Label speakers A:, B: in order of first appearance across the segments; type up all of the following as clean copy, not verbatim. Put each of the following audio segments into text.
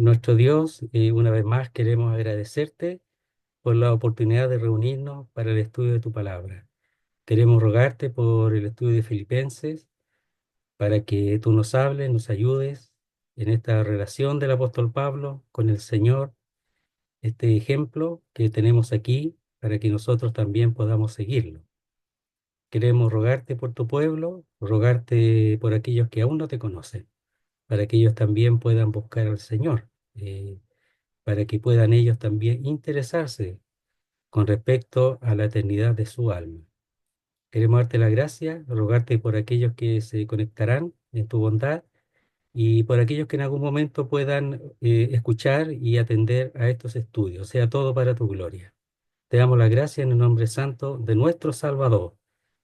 A: Nuestro Dios, una vez más queremos agradecerte por la oportunidad de reunirnos para el estudio de tu palabra. Queremos rogarte por el estudio de Filipenses, para que tú nos hables, nos ayudes en esta relación del apóstol Pablo con el Señor, este ejemplo que tenemos aquí, para que nosotros también podamos seguirlo. Queremos rogarte por tu pueblo, rogarte por aquellos que aún no te conocen, para que ellos también puedan buscar al Señor. Para que puedan ellos también interesarse con respecto a la eternidad de su alma. Queremos darte la gracia, rogarte por aquellos que se conectarán en tu bondad y por aquellos que en algún momento puedan escuchar y atender a estos estudios. Sea todo para tu gloria. Te damos la gracia en el nombre santo de nuestro Salvador,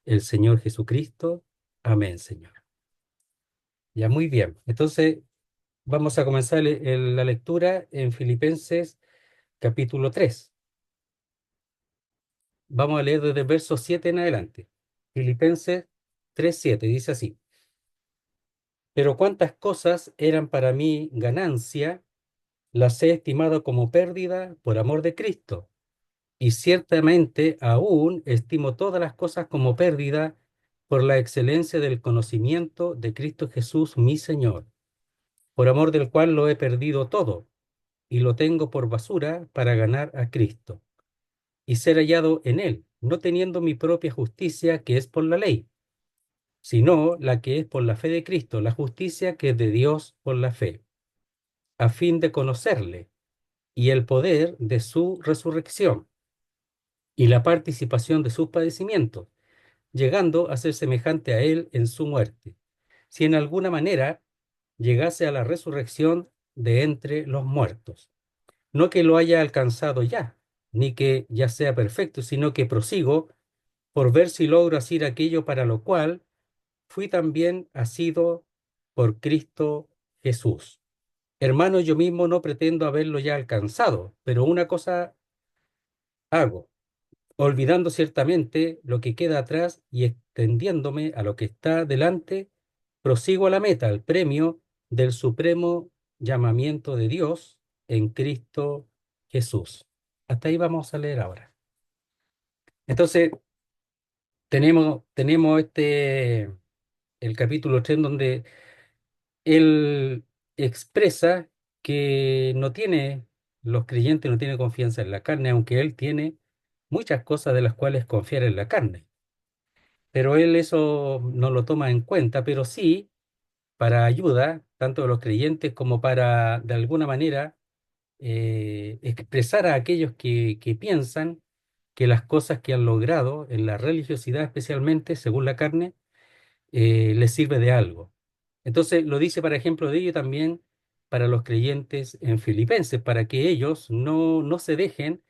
A: el Señor Jesucristo. Amén, Señor. Ya, muy bien. Entonces, vamos a comenzar la lectura en Filipenses capítulo 3. Vamos a leer desde el verso 7 en adelante. Filipenses 3:7 dice así: Pero cuántas cosas eran para mí ganancia, las he estimado como pérdida por amor de Cristo. Y ciertamente aún estimo todas las cosas como pérdida por la excelencia del conocimiento de Cristo Jesús, mi Señor, por amor del cual lo he perdido todo y lo tengo por basura para ganar a Cristo y ser hallado en él, no teniendo mi propia justicia que es por la ley, sino la que es por la fe de Cristo, la justicia que es de Dios por la fe, a fin de conocerle y el poder de su resurrección y la participación de sus padecimientos, llegando a ser semejante a él en su muerte, si en alguna manera llegase a la resurrección de entre los muertos. No que lo haya alcanzado ya, ni que ya sea perfecto, sino que prosigo por ver si logro hacer aquello para lo cual fui también asido por Cristo Jesús. Hermano, yo mismo no pretendo haberlo ya alcanzado, pero una cosa hago, olvidando ciertamente lo que queda atrás y extendiéndome a lo que está delante, prosigo a la meta, al premio del supremo llamamiento de Dios en Cristo Jesús. Hasta ahí vamos a leer ahora. Entonces, tenemos el capítulo 3 donde él expresa que los creyentes no tienen confianza en la carne, aunque él tiene muchas cosas de las cuales confiar en la carne. Pero él eso no lo toma en cuenta, pero sí para ayuda, tanto de los creyentes como para, de alguna manera, expresar a aquellos que piensan que las cosas que han logrado en la religiosidad, especialmente según la carne, les sirve de algo. Entonces lo dice para ejemplo de ello también para los creyentes en Filipenses, para que ellos no se dejen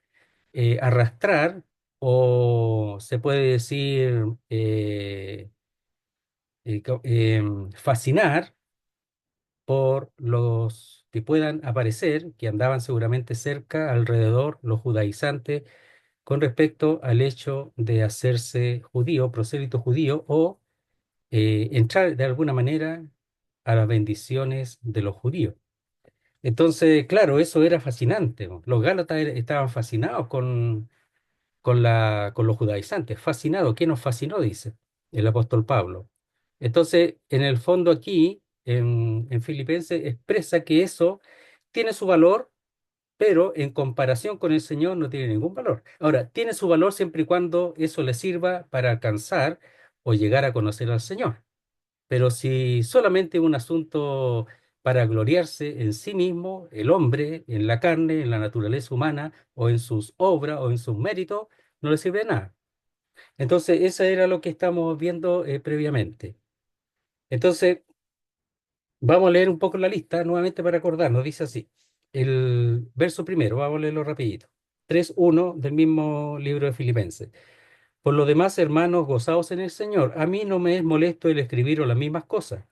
A: arrastrar o se puede decir fascinar por los que puedan aparecer, que andaban seguramente cerca, alrededor, los judaizantes, con respecto al hecho de hacerse judío, prosélito judío, o entrar de alguna manera a las bendiciones de los judíos. Entonces, claro, eso era fascinante, ¿no? Los gálatas estaban fascinados con los judaizantes, fascinados. ¿Qué nos fascinó? Dice el apóstol Pablo. Entonces, en el fondo aquí, en Filipenses, expresa que eso tiene su valor, pero en comparación con el Señor no tiene ningún valor. Ahora, tiene su valor siempre y cuando eso le sirva para alcanzar o llegar a conocer al Señor. Pero si solamente un asunto para gloriarse en sí mismo, el hombre, en la carne, en la naturaleza humana, o en sus obras, o en sus méritos, no le sirve de nada. Entonces, eso era lo que estamos viendo previamente. Entonces, vamos a leer un poco la lista nuevamente para acordarnos. Dice así, el verso primero, vamos a leerlo rapidito. 3:1 del mismo libro de Filipenses. Por lo demás, hermanos, gozaos en el Señor. A mí no me es molesto el escribiros las mismas cosas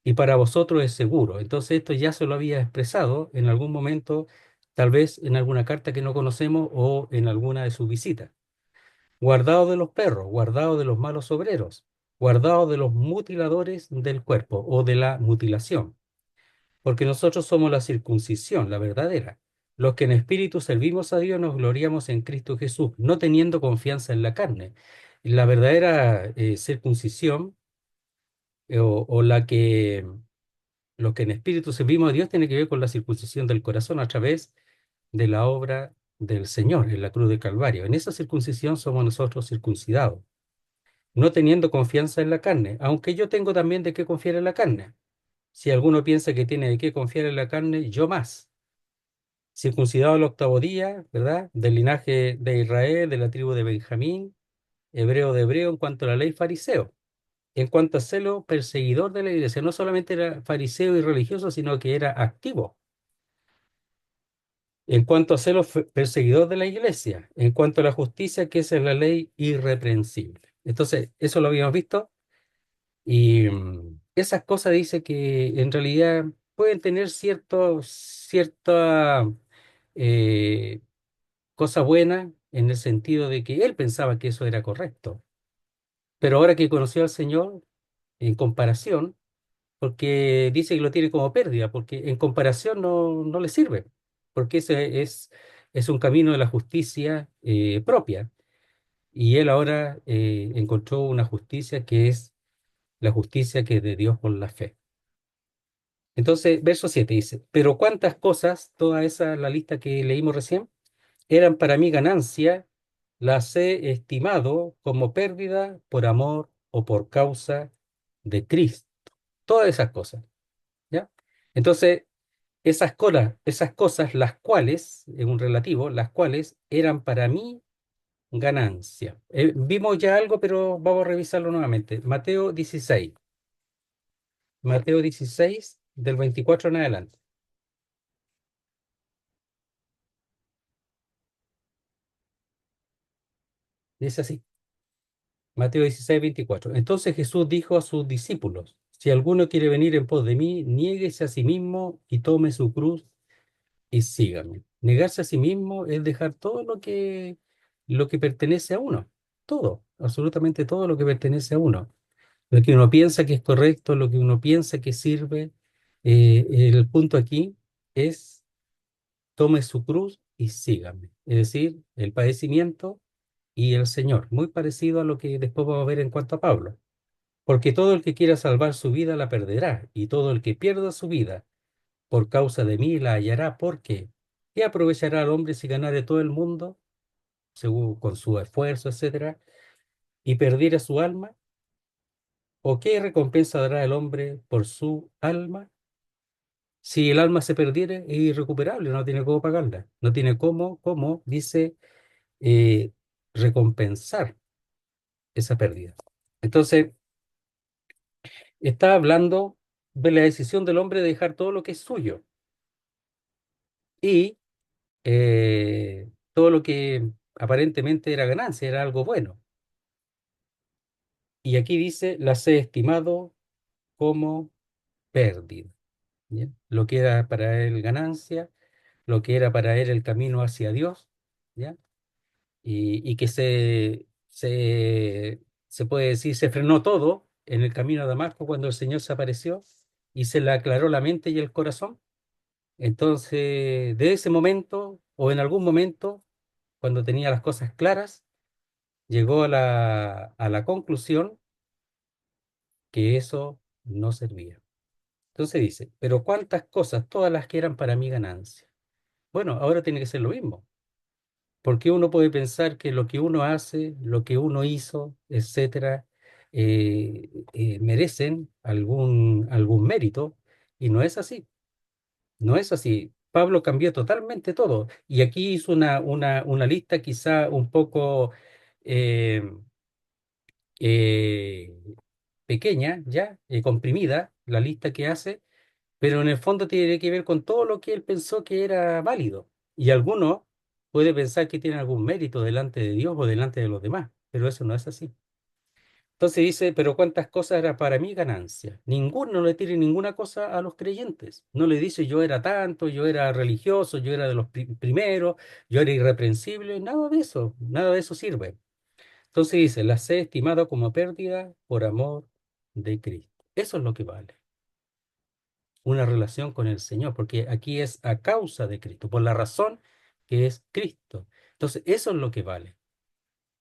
A: y para vosotros es seguro. Entonces esto ya se lo había expresado en algún momento, tal vez en alguna carta que no conocemos o en alguna de sus visitas. Guardaos de los perros, guardaos de los malos obreros, guardaos de los mutiladores del cuerpo o de la mutilación. porque nosotros somos la circuncisión, la verdadera. Los que en espíritu servimos a Dios nos gloriamos en Cristo Jesús, no teniendo confianza en la carne. La verdadera circuncisión o la que los que en espíritu servimos a Dios tiene que ver con la circuncisión del corazón a través de la obra del Señor en la cruz de Calvario. En esa circuncisión somos nosotros circuncidados, no teniendo confianza en la carne, aunque yo tengo también de qué confiar en la carne. Si alguno piensa que tiene de qué confiar en la carne, yo más. Circuncidado al octavo día, ¿verdad? Del linaje de Israel, de la tribu de Benjamín, hebreo de hebreo en cuanto a la ley fariseo. En cuanto a celo, perseguidor de la iglesia, no solamente era fariseo y religioso, sino que era activo. En cuanto a celo, perseguidor de la iglesia. En cuanto a la justicia, que esa es la ley irreprensible. Entonces, eso lo habíamos visto. Y esas cosas dice que en realidad pueden tener cierta eh, cosa buena en el sentido de que él pensaba que eso era correcto. Pero ahora que conoció al Señor, en comparación, porque dice que lo tiene como pérdida, porque en comparación no le sirve, porque ese es un camino de la justicia propia. Y él ahora encontró una justicia que es la justicia que es de Dios por la fe. Entonces, verso 7 dice, pero cuántas cosas, toda esa, la lista que leímos recién, eran para mí ganancia, las he estimado como pérdida por amor o por causa de Cristo. Todas esas cosas, ¿ya? Entonces, esas cosas, las cuales, en un relativo, las cuales eran para mí ganancia. Vimos ya algo, pero vamos a revisarlo nuevamente. Mateo 16 del 24 en adelante. Dice así. Mateo 16 24. Entonces Jesús dijo a sus discípulos, si alguno quiere venir en pos de mí, niéguese a sí mismo y tome su cruz y sígame. Negarse a sí mismo es dejar todo lo que pertenece a uno. Todo, absolutamente todo lo que pertenece a uno. Lo que uno piensa que es correcto, lo que uno piensa que sirve. El punto aquí es tome su cruz y sígame. Es decir, el padecimiento y el Señor. Muy parecido a lo que después vamos a ver en cuanto a Pablo. Porque todo el que quiera salvar su vida la perderá, y todo el que pierda su vida por causa de mí la hallará. Porque ¿qué aprovechará al hombre si ganare todo el mundo, según con su esfuerzo, etcétera, y perdiera su alma? ¿O qué recompensa dará el hombre por su alma? Si el alma se perdiere, es irrecuperable, no tiene cómo pagarla, no tiene cómo, dice, eh, recompensar esa pérdida. Entonces, está hablando de la decisión del hombre de dejar todo lo que es suyo y todo lo que aparentemente era ganancia, era algo bueno. Y aquí dice, las he estimado como pérdida. ¿Bien? Lo que era para él ganancia, lo que era para él el camino hacia Dios, ¿ya? Y que se puede decir, se frenó todo en el camino a Damasco cuando el Señor se apareció y se le aclaró la mente y el corazón. Entonces, de ese momento o en algún momento, cuando tenía las cosas claras, llegó a la conclusión que eso no servía. Entonces dice, pero cuántas cosas, todas las que eran para mí ganancia. Bueno, ahora tiene que ser lo mismo, porque uno puede pensar que lo que uno hace, lo que uno hizo, etcétera, merecen algún mérito, y no es así. No es así. Pablo cambió totalmente todo. Y aquí hizo una lista quizá un poco eh, eh, pequeña, ya, comprimida, la lista que hace, pero en el fondo tiene que ver con todo lo que él pensó que era válido. Y alguno puede pensar que tiene algún mérito delante de Dios o delante de los demás, pero eso no es así. Entonces dice, pero cuántas cosas era para mí ganancia. Ninguno no le tire ninguna cosa a los creyentes. No le dice yo era tanto, yo era religioso, yo era de los primeros, yo era irreprensible. Nada de eso sirve. Entonces dice, las he estimado como pérdida por amor de Cristo. Eso es lo que vale. una relación con el Señor, porque aquí es a causa de Cristo, por la razón que es Cristo. Entonces, eso es lo que vale.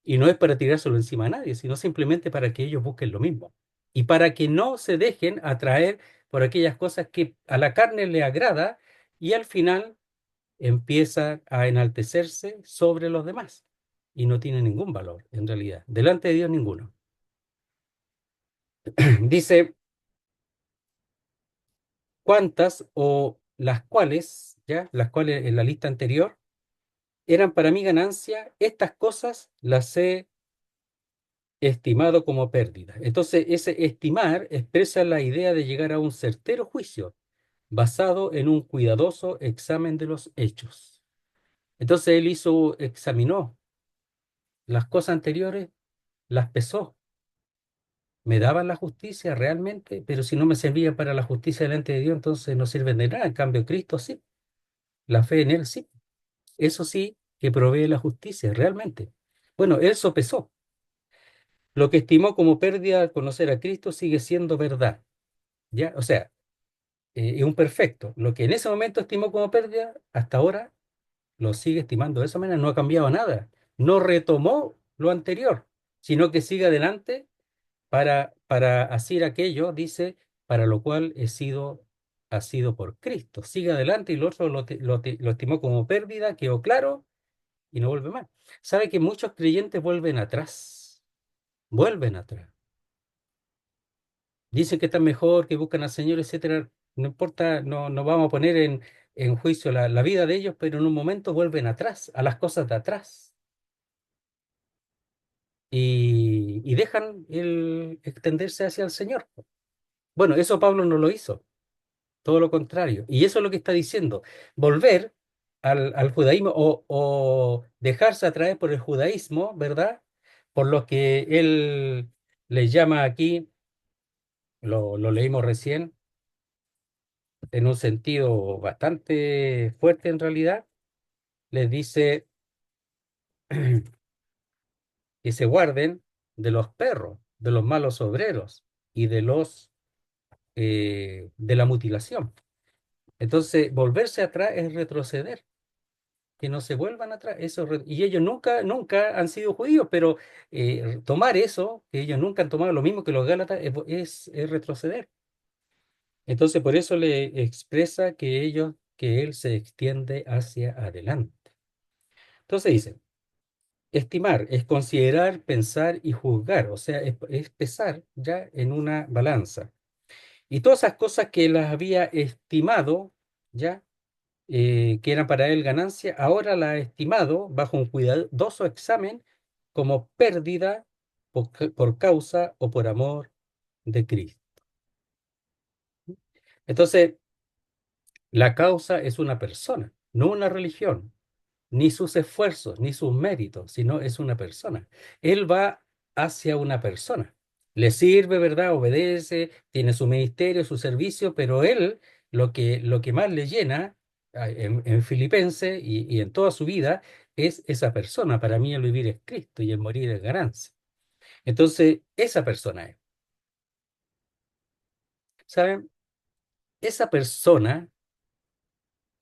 A: Y no es para tirárselo encima a nadie, sino simplemente para que ellos busquen lo mismo. Y para que no se dejen atraer por aquellas cosas que a la carne le agrada y al final empieza a enaltecerse sobre los demás. Y no tiene ningún valor, en realidad. Delante de Dios ninguno. Dice, cuántas o las cuales, ¿ya? Las cuales en la lista anterior eran para mí ganancia, estas cosas las he estimado como pérdida. Entonces, ese estimar expresa la idea de llegar a un certero juicio basado en un cuidadoso examen de los hechos. Entonces, él examinó las cosas anteriores, las pesó. ¿Me daban la justicia realmente? Pero si no me servían para la justicia delante de Dios, entonces no sirven de nada. En cambio, Cristo sí, la fe en Él sí. Eso sí que provee la justicia, realmente. Bueno, él sopesó. Lo que estimó como pérdida al conocer a Cristo sigue siendo verdad, ¿ya? O sea, es un perfecto. Lo que en ese momento estimó como pérdida, hasta ahora lo sigue estimando de esa manera, no ha cambiado nada. No retomó lo anterior, sino que sigue adelante para hacer aquello, dice, para lo cual ha sido por Cristo. Sigue adelante y lo otro lo estimó como pérdida, quedó claro y no vuelve más. ¿Sabe que muchos creyentes vuelven atrás? Vuelven atrás. Dicen que están mejor, que buscan al Señor, etcétera. No importa, no vamos a poner en juicio la vida de ellos, pero en un momento vuelven atrás, a las cosas de atrás. Y dejan el extenderse hacia el Señor. Bueno, eso Pablo no lo hizo, todo lo contrario. Y eso es lo que está diciendo. Volver al judaísmo o dejarse atraer por el judaísmo, ¿verdad? Por lo que él le llama aquí, lo leímos recién, en un sentido bastante fuerte en realidad, les dice que se guarden de los perros, de los malos obreros y de la mutilación. Entonces, volverse atrás es retroceder, que no se vuelvan atrás. Y ellos nunca han sido judíos, pero tomar eso, que ellos nunca han tomado lo mismo que los gálatas, es retroceder. Entonces, por eso le expresa que él se extiende hacia adelante. Entonces dice, estimar es considerar, pensar y juzgar, o sea, es pesar ya en una balanza. Y todas esas cosas que las había estimado, ya, que eran para él ganancia, ahora las ha estimado bajo un cuidadoso examen como pérdida por causa o por amor de Cristo. Entonces, la causa es una persona, no una religión, ni sus esfuerzos, ni sus méritos, sino es una persona. Él va hacia una persona. Le sirve, ¿verdad? Obedece, tiene su ministerio, su servicio, pero él lo que más le llena en Filipenses y en toda su vida es esa persona. Para mí el vivir es Cristo y el morir es ganancia. Entonces, esa persona es. ¿Saben? Esa persona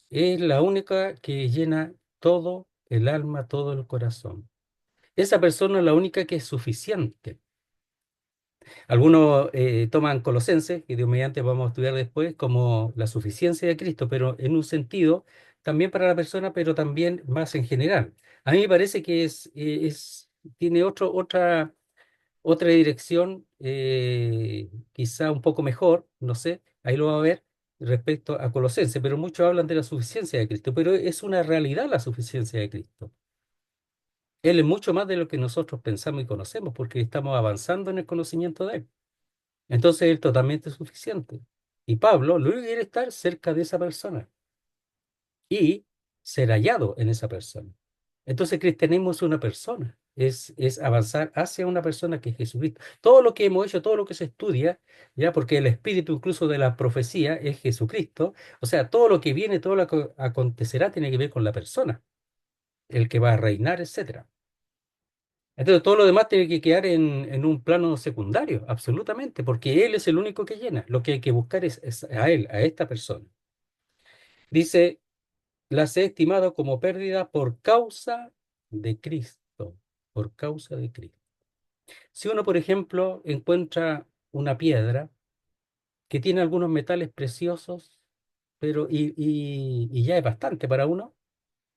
A: es la única que llena todo el alma, todo el corazón. Esa persona es la única que es suficiente. Algunos toman Colosenses, que Dios mediante vamos a estudiar después, como la suficiencia de Cristo, pero en un sentido también para la persona, pero también más en general. A mí me parece que tiene otra dirección, quizá un poco mejor, no sé, ahí lo va a ver respecto a Colosenses, pero muchos hablan de la suficiencia de Cristo, pero es una realidad la suficiencia de Cristo. Él es mucho más de lo que nosotros pensamos y conocemos, porque estamos avanzando en el conocimiento de Él. Entonces, Él es totalmente suficiente. Y Pablo lo único que quiere es estar cerca de esa persona y ser hallado en esa persona. Entonces, el cristianismo es una persona, es avanzar hacia una persona que es Jesucristo. Todo lo que hemos hecho, todo lo que se estudia, ya porque el espíritu incluso de la profecía es Jesucristo, o sea, todo lo que viene, todo lo que acontecerá tiene que ver con la persona, el que va a reinar, etcétera. Entonces todo lo demás tiene que quedar en un plano secundario, absolutamente, porque Él es el único que llena. Lo que hay que buscar es a Él, a esta persona. Dice, las he estimado como pérdida por causa de Cristo, por causa de Cristo. Si uno, por ejemplo, encuentra una piedra que tiene algunos metales preciosos, pero y ya es bastante para uno,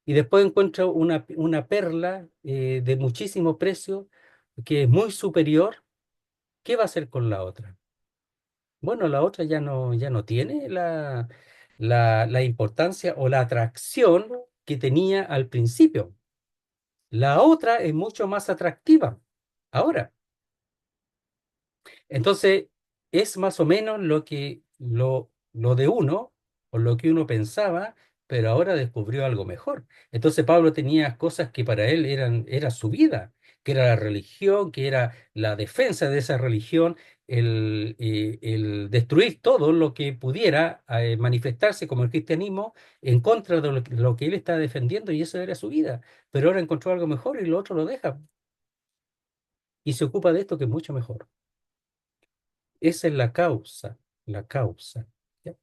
A: y después encuentra una perla de muchísimo precio que es muy superior, ¿qué va a hacer con la otra? Bueno, la otra ya no tiene la importancia o la atracción que tenía al principio. La otra es mucho más atractiva ahora. Entonces, es más o menos lo de uno, o lo que uno pensaba, pero ahora descubrió algo mejor. Entonces, Pablo tenía cosas que para él era su vida, que era la religión, que era la defensa de esa religión, el destruir todo lo que pudiera manifestarse como el cristianismo en contra de lo que él estaba defendiendo, y eso era su vida. Pero ahora encontró algo mejor y lo otro lo deja y se ocupa de esto que es mucho mejor. Esa es la causa, la causa. ¿Ya?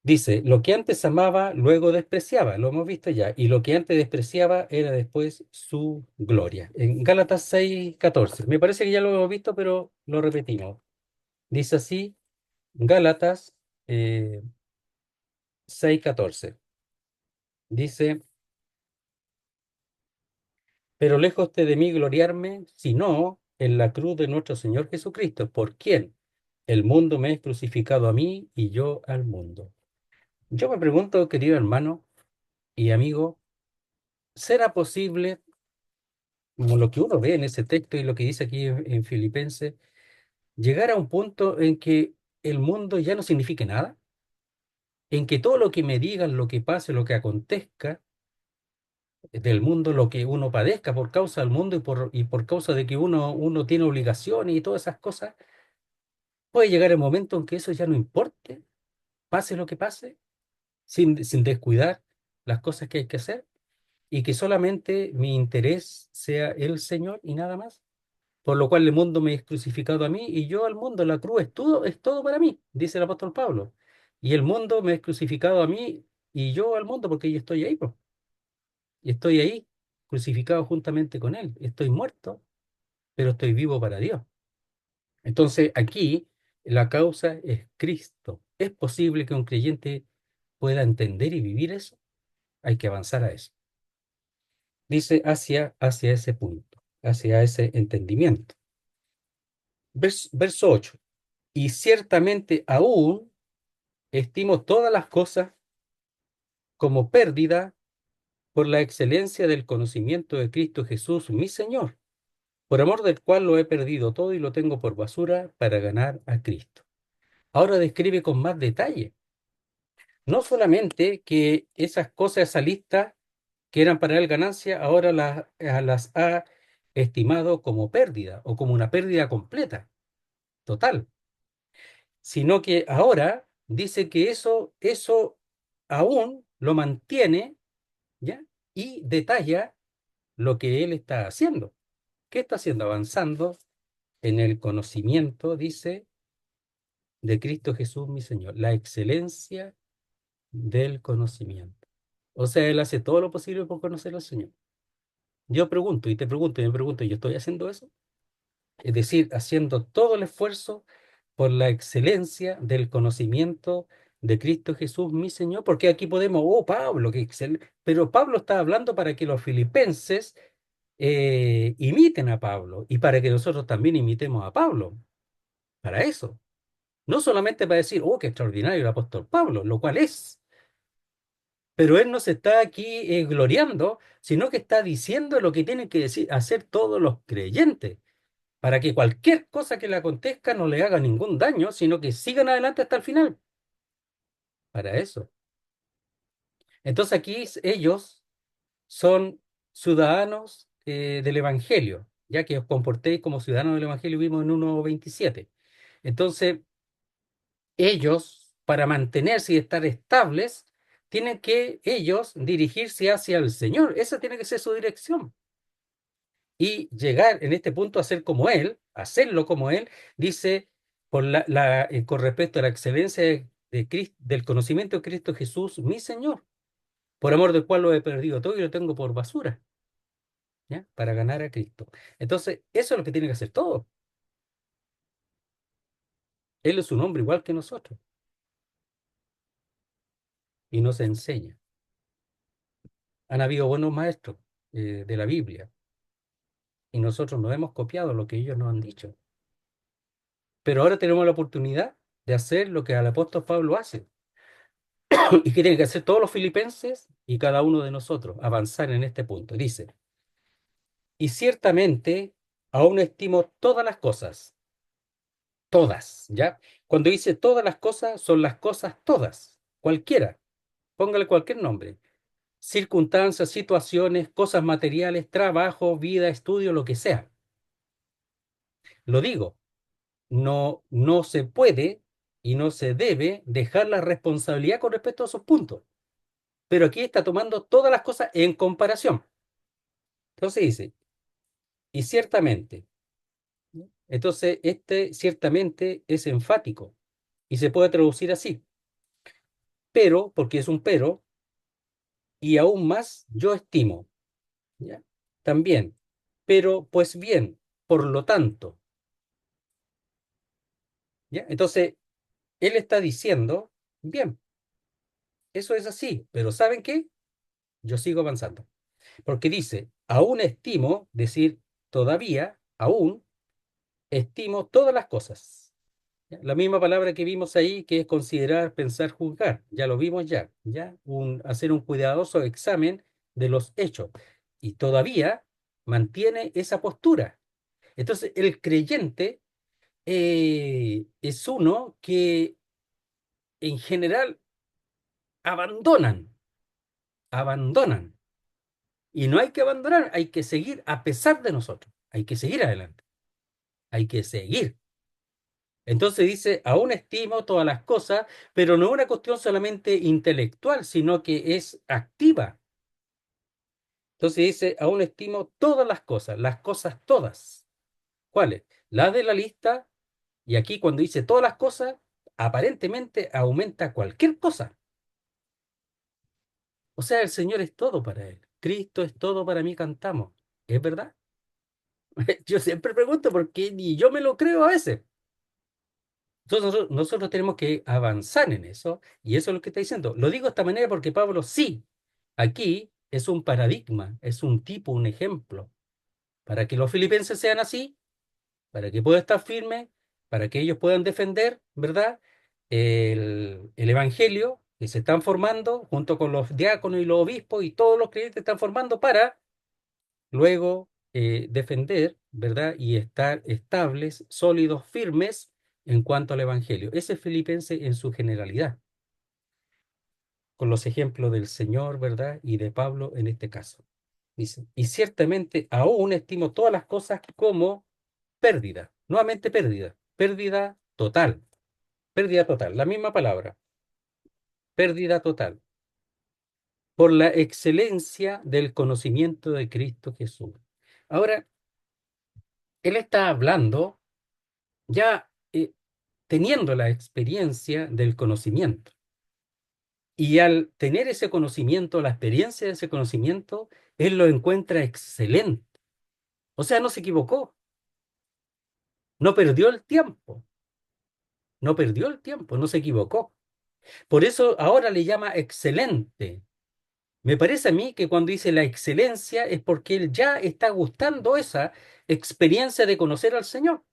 A: Dice, lo que antes amaba, luego despreciaba, lo hemos visto ya, y lo que antes despreciaba era después su gloria. En Gálatas 6:14, me parece que ya lo hemos visto, pero lo repetimos. Dice así, Gálatas 6:14. Dice, pero lejos esté de mí gloriarme, sino en la cruz de nuestro Señor Jesucristo, por quien el mundo me es crucificado a mí y yo al mundo. Yo me pregunto, querido hermano y amigo, ¿será posible, como lo que uno ve en ese texto y lo que dice aquí en Filipenses, llegar a un punto en que el mundo ya no signifique nada? En que todo lo que me digan, lo que pase, lo que acontezca del mundo, lo que uno padezca por causa del mundo y por causa de que uno tiene obligaciones y todas esas cosas, puede llegar el momento en que eso ya no importe, pase lo que pase, sin descuidar las cosas que hay que hacer, y que solamente mi interés sea el Señor y nada más. Por lo cual el mundo me es crucificado a mí y yo al mundo. La cruz es todo para mí, dice el apóstol Pablo. Y el mundo me es crucificado a mí y yo al mundo, porque yo estoy ahí, pues. Y estoy ahí, crucificado juntamente con Él. Estoy muerto, pero estoy vivo para Dios. Entonces aquí la causa es Cristo. ¿Es posible que un creyente pueda entender y vivir eso? Hay que avanzar a eso. Dice hacia ese punto, hacia ese entendimiento. Verso 8. Y ciertamente aún estimo todas las cosas como pérdida por la excelencia del conocimiento de Cristo Jesús, mi Señor, por amor del cual lo he perdido todo y lo tengo por basura para ganar a Cristo. Ahora describe con más detalle, no solamente que esas cosas, esa lista que eran para él ganancia, ahora las ha estimado como pérdida o como una pérdida completa, total, sino que ahora dice que eso aún lo mantiene, ¿ya? Y detalla lo que él está haciendo. ¿Qué está haciendo? Avanzando en el conocimiento, dice, de Cristo Jesús, mi Señor, la excelencia del conocimiento. O sea, él hace todo lo posible por conocer al Señor. Yo pregunto y te pregunto y me pregunto, ¿yo estoy haciendo eso? Es decir, haciendo todo el esfuerzo por la excelencia del conocimiento de Cristo Jesús, mi Señor, porque aquí podemos, oh Pablo, qué excelente, pero Pablo está hablando para que los filipenses imiten a Pablo y para que nosotros también imitemos a Pablo, para eso. No solamente para decir, oh, qué extraordinario el apóstol Pablo, lo cual es, pero él no se está aquí gloriando, sino que está diciendo lo que tienen que decir, hacer todos los creyentes, para que cualquier cosa que le acontezca no le haga ningún daño, sino que sigan adelante hasta el final. Para eso. Entonces aquí ellos son ciudadanos del Evangelio, ya que os comportéis como ciudadanos del Evangelio, vimos en 1:27. Entonces, ellos, para mantenerse y estar estables, tienen que ellos dirigirse hacia el Señor. Esa tiene que ser su dirección. y llegar en este punto a ser como Él, hacerlo como Él, dice, con respecto a la excelencia del conocimiento de Cristo Jesús, mi Señor, por amor del cual lo he perdido todo y lo tengo por basura, ¿ya? Para ganar a Cristo. Entonces, eso es lo que tiene que hacer todo. Él es un hombre igual que nosotros y nos enseña. Han habido buenos maestros de la Biblia y nosotros no hemos copiado lo que ellos nos han dicho. Pero ahora tenemos la oportunidad de hacer lo que el apóstol Pablo hace y que tienen que hacer todos los filipenses y cada uno de nosotros, avanzar en este punto. Dice, y ciertamente aún estimo todas las cosas, todas, ¿ya? Cuando dice todas las cosas, son las cosas todas, cualquiera, póngale cualquier nombre, circunstancias, situaciones, cosas materiales, trabajo, vida, estudio, lo que sea. Lo digo, no se puede y no se debe dejar la responsabilidad con respecto a esos puntos. Pero aquí está tomando todas las cosas en comparación. Entonces dice, y ciertamente. Entonces, este ciertamente es enfático y se puede traducir así, pero, porque es un pero, y aún más yo estimo, ¿ya? También, pero pues bien, por lo tanto, ¿ya? Entonces, él está diciendo, bien, eso es así, pero ¿saben qué? Yo sigo avanzando, porque dice, aún estimo, decir todavía, aún estimo todas las cosas. ¿Ya? La misma palabra que vimos ahí, que es considerar, pensar, juzgar. Ya lo vimos ya. Hacer un cuidadoso examen de los hechos. Y todavía mantiene esa postura. Entonces, el creyente es uno que en general abandonan, abandonan. Y no hay que abandonar, hay que seguir a pesar de nosotros. Hay que seguir adelante. Hay que seguir. Entonces dice, aún estimo todas las cosas, pero no es una cuestión solamente intelectual, sino que es activa. Entonces dice, aún estimo todas las cosas todas. ¿Cuáles? Las de la lista, y aquí cuando dice todas las cosas, aparentemente aumenta cualquier cosa. O sea, el Señor es todo para él. Cristo es todo para mí, cantamos. ¿Es verdad? Yo siempre pregunto porque ni yo me lo creo a veces. Entonces nosotros tenemos que avanzar en eso, y eso es lo que está diciendo. Lo digo de esta manera porque Pablo sí, aquí es un paradigma, es un tipo, un ejemplo, para que los filipenses sean así, para que puedan estar firmes, para que ellos puedan defender, ¿verdad? El evangelio que se están formando junto con los diáconos y los obispos y todos los creyentes están formando para luego defender, ¿verdad? Y estar estables, sólidos, firmes en cuanto al Evangelio. Ese es Filipense en su generalidad, con los ejemplos del Señor, ¿verdad? Y de Pablo en este caso. Dice, y ciertamente aún estimo todas las cosas como pérdida, nuevamente pérdida total, la misma palabra, pérdida total, por la excelencia del conocimiento de Cristo Jesús. Ahora, él está hablando ya teniendo la experiencia del conocimiento. Y al tener ese conocimiento, la experiencia de ese conocimiento, él lo encuentra excelente. O sea, no se equivocó, no perdió el tiempo, no perdió el tiempo, no se equivocó. Por eso ahora le llama excelente. Me parece a mí que cuando dice la excelencia es porque él ya está gustando esa experiencia de conocer al Señor.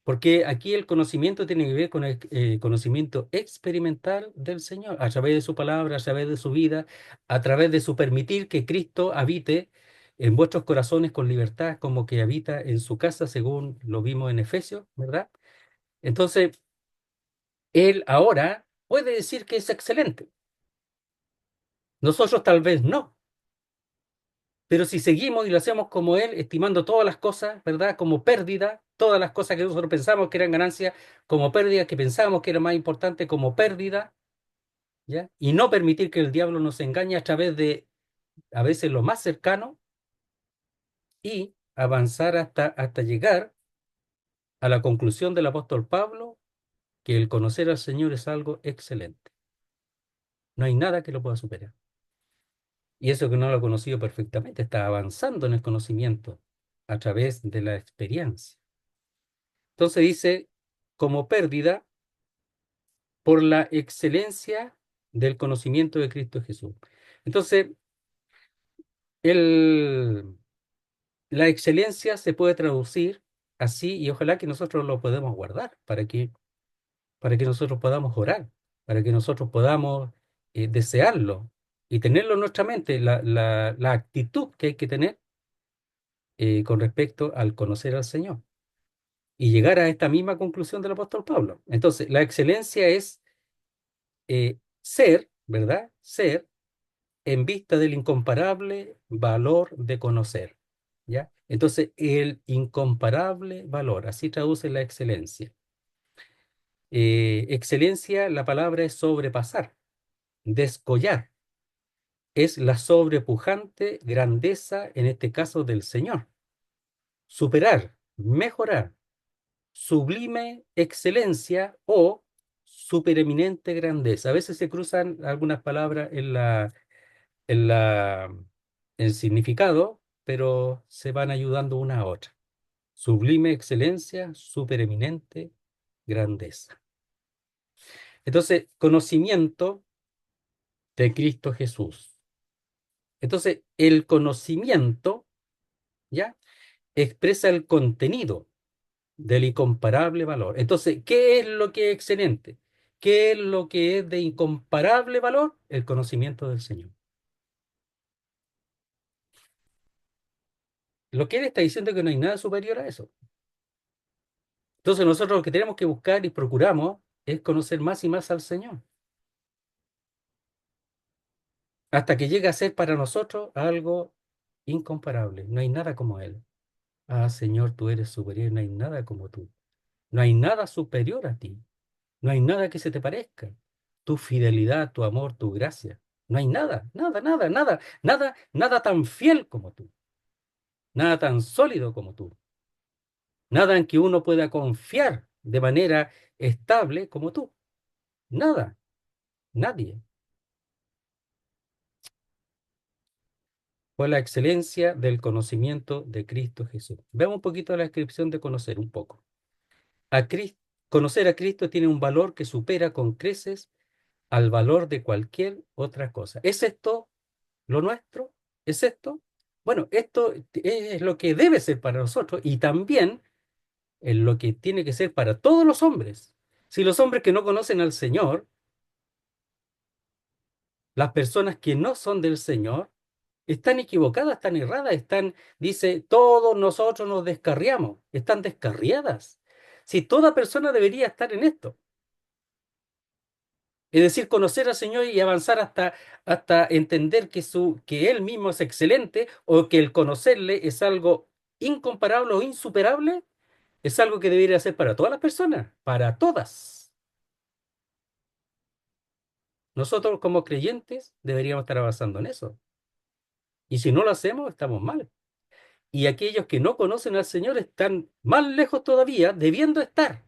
A: Porque aquí el conocimiento tiene que ver con el conocimiento experimental del Señor, a través de su palabra, a través de su vida, a través de su permitir que Cristo habite en vuestros corazones con libertad, como que habita en su casa, según lo vimos en Efesios, ¿verdad? Entonces, Él ahora puede decir que es excelente. Nosotros tal vez no, pero si seguimos y lo hacemos como Él, estimando todas las cosas, ¿verdad? Como pérdida, todas las cosas que nosotros pensamos que eran ganancia, como pérdida, que pensábamos que era más importante como pérdida, ¿ya? Y no permitir que el diablo nos engañe a través de, a veces, lo más cercano, y avanzar hasta llegar a la conclusión del apóstol Pablo que el conocer al Señor es algo excelente. No hay nada que lo pueda superar. Y eso que no lo ha conocido perfectamente, está avanzando en el conocimiento a través de la experiencia. Entonces dice, como pérdida por la excelencia del conocimiento de Cristo Jesús. Entonces, el, la excelencia se puede traducir así y ojalá que nosotros lo podamos guardar para que nosotros podamos orar, para que nosotros podamos desearlo y tenerlo en nuestra mente, la actitud que hay que tener con respecto al conocer al Señor y llegar a esta misma conclusión del apóstol Pablo. Entonces, la excelencia es ser, ¿verdad? Ser en vista del incomparable valor de conocer, ¿ya? Entonces, el incomparable valor, así traduce la excelencia. Excelencia, la palabra es sobrepasar, descollar, es la sobrepujante grandeza, en este caso del Señor. Superar, mejorar, sublime excelencia o supereminente grandeza. A veces se cruzan algunas palabras en la, en significado, pero se van ayudando una a otra. Sublime excelencia, supereminente grandeza. Entonces, conocimiento de Cristo Jesús. Entonces, el conocimiento, ¿ya? Expresa el contenido del incomparable valor. Entonces, ¿qué es lo que es excelente? ¿Qué es lo que es de incomparable valor? El conocimiento del Señor. Lo que él está diciendo es que no hay nada superior a eso. Entonces, nosotros lo que tenemos que buscar y procuramos es conocer más y más al Señor, hasta que llegue a ser para nosotros algo incomparable. No hay nada como Él. Ah, Señor, tú eres superior, no hay nada como tú. No hay nada superior a ti. No hay nada que se te parezca. Tu fidelidad, tu amor, tu gracia. No hay nada, nada, nada, nada, nada, nada tan fiel como tú. Nada tan sólido como tú. Nada en que uno pueda confiar de manera estable como tú. Nada, nadie. Por la excelencia del conocimiento de Cristo Jesús. Veamos un poquito la descripción de conocer, un poco. A Cristo, conocer a Cristo tiene un valor que supera con creces al valor de cualquier otra cosa. ¿Es esto lo nuestro? ¿Es esto? Bueno, esto es lo que debe ser para nosotros y también es lo que tiene que ser para todos los hombres. Si los hombres que no conocen al Señor, las personas que no son del Señor, están equivocadas, están erradas, dice, todos nosotros nos descarriamos, están descarriadas. Si toda persona debería estar en esto, es decir, conocer al Señor y avanzar hasta entender que Él mismo es excelente o que el conocerle es algo incomparable o insuperable, es algo que debería ser para todas las personas, para todas. Nosotros como creyentes deberíamos estar avanzando en eso. Y si no lo hacemos, estamos mal. Y aquellos que no conocen al Señor están más lejos todavía, debiendo estar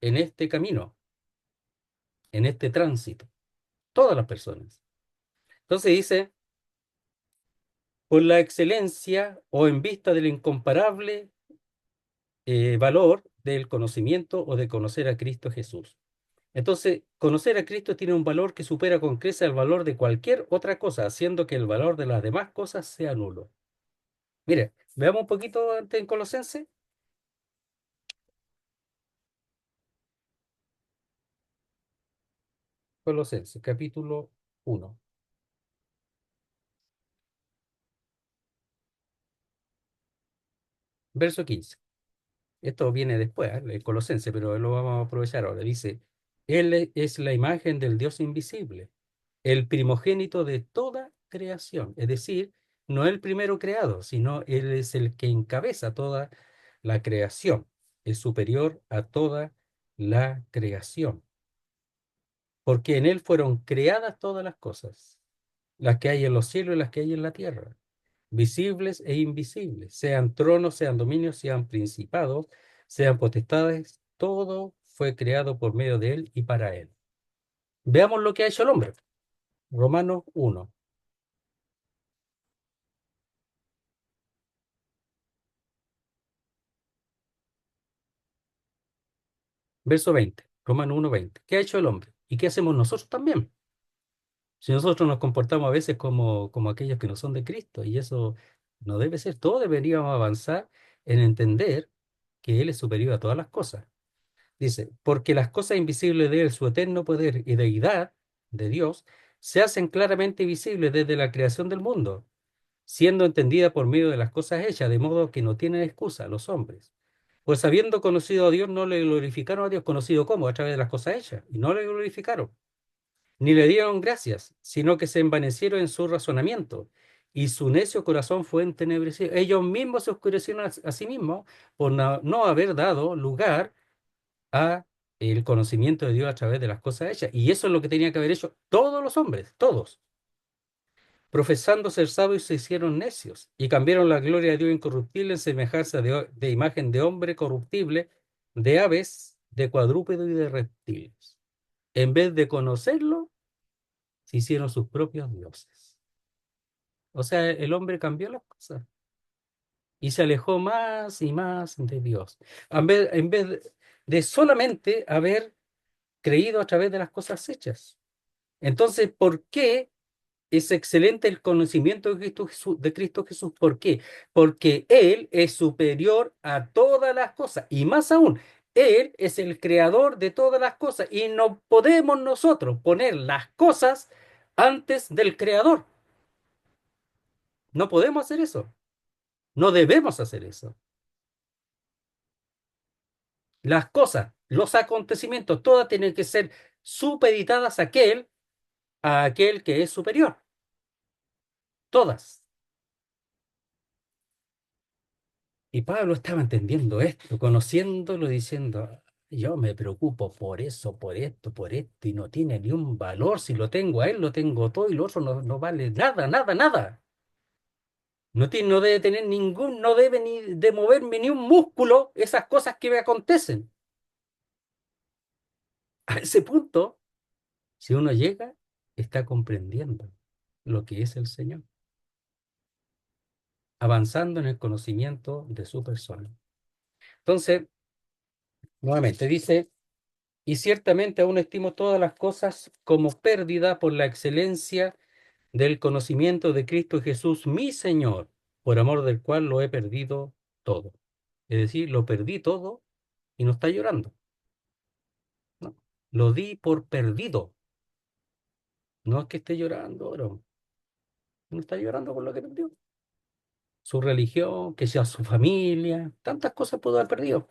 A: en este camino, en este tránsito. Todas las personas. Entonces dice, por la excelencia o en vista del incomparable valor del conocimiento o de conocer a Cristo Jesús. Entonces, conocer a Cristo tiene un valor que supera con creces el valor de cualquier otra cosa, haciendo que el valor de las demás cosas sea nulo. Mire, veamos un poquito antes en Colosenses. Colosenses, capítulo 1, verso 15. Esto viene después, el Colosense, pero lo vamos a aprovechar ahora. Dice, Él es la imagen del Dios invisible, el primogénito de toda creación. Es decir, no el primero creado, sino Él es el que encabeza toda la creación. Es superior a toda la creación. Porque en Él fueron creadas todas las cosas, las que hay en los cielos y las que hay en la tierra, visibles e invisibles, sean tronos, sean dominios, sean principados, sean potestades, todo fue creado por medio de él y para él. Veamos lo que ha hecho el hombre. Romanos 1, verso 20. Romanos 1, 20. ¿Qué ha hecho el hombre? ¿Y qué hacemos nosotros también? Si nosotros nos comportamos a veces como aquellos que no son de Cristo, y eso no debe ser, todos deberíamos avanzar en entender que Él es superior a todas las cosas. Dice, porque las cosas invisibles de Él, su eterno poder y deidad de Dios, se hacen claramente visibles desde la creación del mundo, siendo entendida por medio de las cosas hechas, de modo que no tienen excusa los hombres. Pues habiendo conocido a Dios, no le glorificaron a Dios, conocido cómo, a través de las cosas hechas, y no le glorificaron ni le dieron gracias, sino que se envanecieron en su razonamiento, y su necio corazón fue entenebrecido. Ellos mismos se oscurecieron a sí mismos por no haber dado lugar a el conocimiento de Dios a través de las cosas hechas. Y eso es lo que tenían que haber hecho todos los hombres, todos. Profesando ser sabios, se hicieron necios y cambiaron la gloria de Dios incorruptible en semejanza de imagen de hombre corruptible, de aves, de cuadrúpedos y de reptiles. En vez de conocerlo, se hicieron sus propios dioses. O sea, el hombre cambió las cosas y se alejó más y más de Dios. En vez de solamente haber creído a través de las cosas hechas. Entonces, ¿por qué es excelente el conocimiento de Cristo Jesús? ¿Por qué? Porque Él es superior a todas las cosas. Y más aún, Él es el creador de todas las cosas. Y no podemos nosotros poner las cosas antes del creador. No podemos hacer eso. No debemos hacer eso. Las cosas, los acontecimientos, todas tienen que ser supeditadas a aquel que es superior. Todas. Y Pablo estaba entendiendo esto, conociéndolo, diciendo, yo me preocupo por eso, por esto, y no tiene ni un valor. Si lo tengo a él, lo tengo todo, y lo otro no vale nada, nada, nada. No debe tener ningún, no debe ni de moverme ni un músculo esas cosas que me acontecen. A ese punto, si uno llega, está comprendiendo lo que es el Señor, avanzando en el conocimiento de su persona. Entonces, nuevamente dice, y ciertamente aún estimo todas las cosas como pérdida por la excelencia del conocimiento de Cristo Jesús, mi Señor, por amor del cual lo he perdido todo. Es decir, lo perdí todo y no está llorando. No, lo di por perdido. No es que esté llorando, no está llorando por lo que perdió. Su religión, que sea su familia, tantas cosas pudo haber perdido.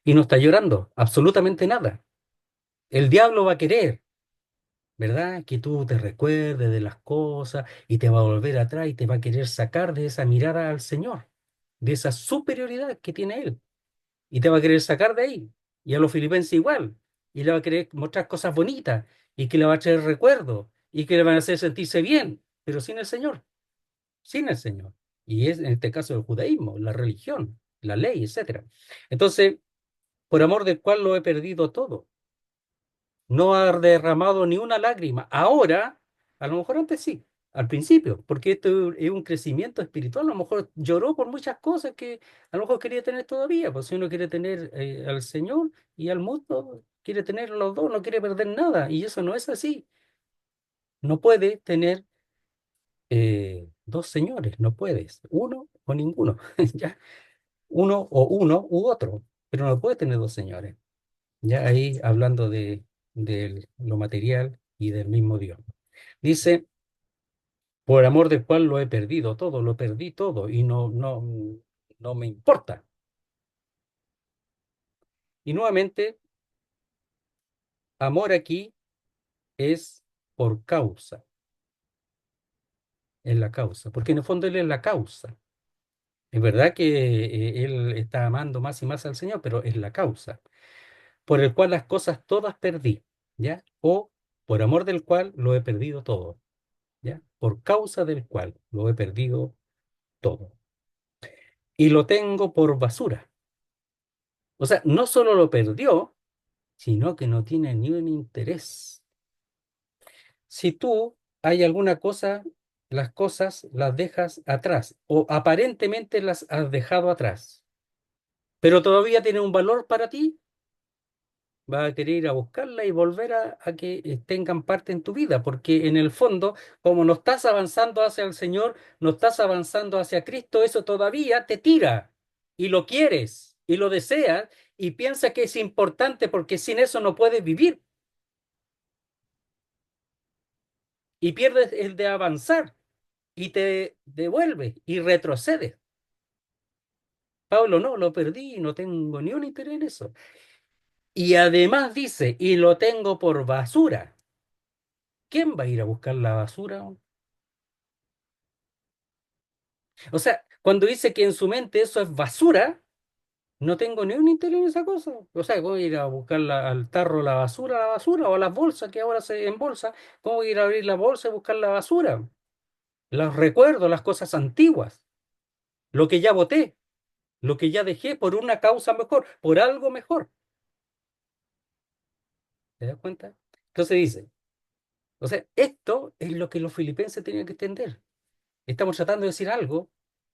A: Y no está llorando, absolutamente nada. El diablo va a querer, ¿verdad? Que tú te recuerdes de las cosas y te va a volver atrás y te va a querer sacar de esa mirada al Señor, de esa superioridad que tiene Él. Y te va a querer sacar de ahí. Y a los filipenses igual. Y le va a querer mostrar cosas bonitas y que le va a traer recuerdos y que le van a hacer sentirse bien, pero sin el Señor, sin el Señor. Y es en este caso el judaísmo, la religión, la ley, etcétera. Entonces, por amor del cual lo he perdido todo. No ha derramado ni una lágrima. Ahora, a lo mejor antes sí, al principio, porque esto es un crecimiento espiritual. A lo mejor lloró por muchas cosas que a lo mejor quería tener todavía. Pues si uno quiere tener al Señor y al mundo, quiere tener los dos, no quiere perder nada. Y eso no es así. No puede tener dos señores, no puedes, uno o ninguno. ¿Ya? Uno u otro, pero no puede tener dos señores. Ya ahí hablando de lo material y del mismo Dios. Dice, por amor del cual lo he perdido todo, lo perdí todo y no me importa. Y nuevamente, amor aquí es por causa, es la causa, porque en el fondo Él es la causa. Es verdad que Él está amando más y más al Señor, pero es la causa, por el cual las cosas todas perdí, ¿ya? O por amor del cual lo he perdido todo, ¿ya? Por causa del cual lo he perdido todo. Y lo tengo por basura. O sea, no solo lo perdió, sino que no tiene ni un interés. Si tú hay alguna cosa, las cosas las dejas atrás o aparentemente las has dejado atrás, pero todavía tiene un valor para ti, vas a querer ir a buscarla y volver a que tengan parte en tu vida, porque en el fondo, como no estás avanzando hacia el Señor, no estás avanzando hacia Cristo, eso todavía te tira y lo quieres y lo deseas y piensas que es importante porque sin eso no puedes vivir y pierdes el de avanzar y te devuelves y retrocedes. Pablo, no, lo perdí, no tengo ni un interés en eso. Y además dice, y lo tengo por basura. ¿Quién va a ir a buscar la basura? O sea, cuando dice que en su mente eso es basura, no tengo ni un interés en esa cosa. O sea, voy a ir a buscar al tarro la basura, o a las bolsas que ahora se embolsa. ¿Cómo voy a ir a abrir la bolsa y buscar la basura? Los recuerdos, las cosas antiguas, lo que ya voté, lo que ya dejé por una causa mejor, por algo mejor. ¿Te das cuenta? Entonces dice, o sea, esto es lo que los filipenses tenían que entender. Estamos tratando de decir algo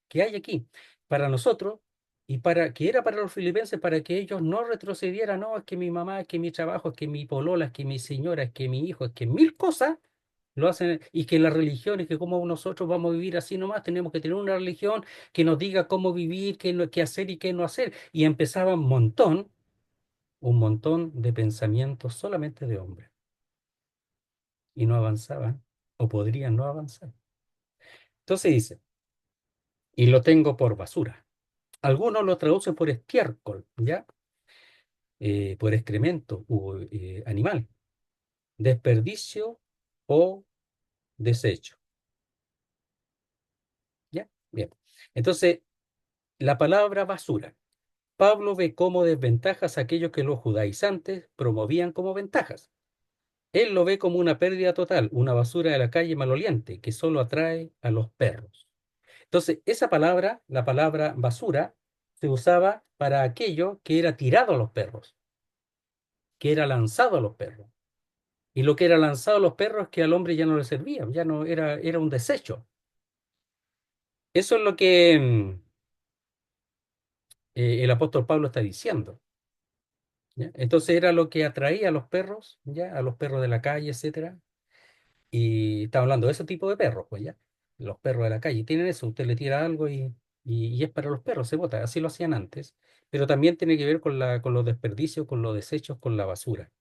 A: que hay aquí para nosotros y para que era para los filipenses, para que ellos no retrocedieran, no, es que mi mamá, es que mi trabajo, es que mi polola, es que mi señora, es que mi hijo, es que mil cosas lo hacen y que la religión es que como nosotros vamos a vivir así nomás, tenemos que tener una religión que nos diga cómo vivir, qué, qué hacer y qué no hacer. Y empezaba un montón de pensamientos solamente de hombres y no avanzaban o podrían no avanzar. Entonces dice, y lo tengo por basura. Algunos lo traducen por estiércol, ¿ya? Por excremento o animal, desperdicio o desecho, ¿ya? Bien. Entonces, la palabra basura. Pablo ve como desventajas aquellos que los judaizantes promovían como ventajas. Él lo ve como una pérdida total, una basura de la calle maloliente que solo atrae a los perros. Entonces, esa palabra, la palabra basura, se usaba para aquello que era tirado a los perros, que era lanzado a los perros. Y lo que era lanzado a los perros que al hombre ya no le servía, ya no era, era un desecho. Eso es lo que el apóstol Pablo está diciendo. ¿Ya? Entonces era lo que atraía a los perros, ya, a los perros de la calle, etcétera. Y está hablando de ese tipo de perros, pues ya. Los perros de la calle tienen eso, usted le tira algo y es para los perros, se bota, así lo hacían antes. Pero también tiene que ver con con los desperdicios, con los desechos, con la basura.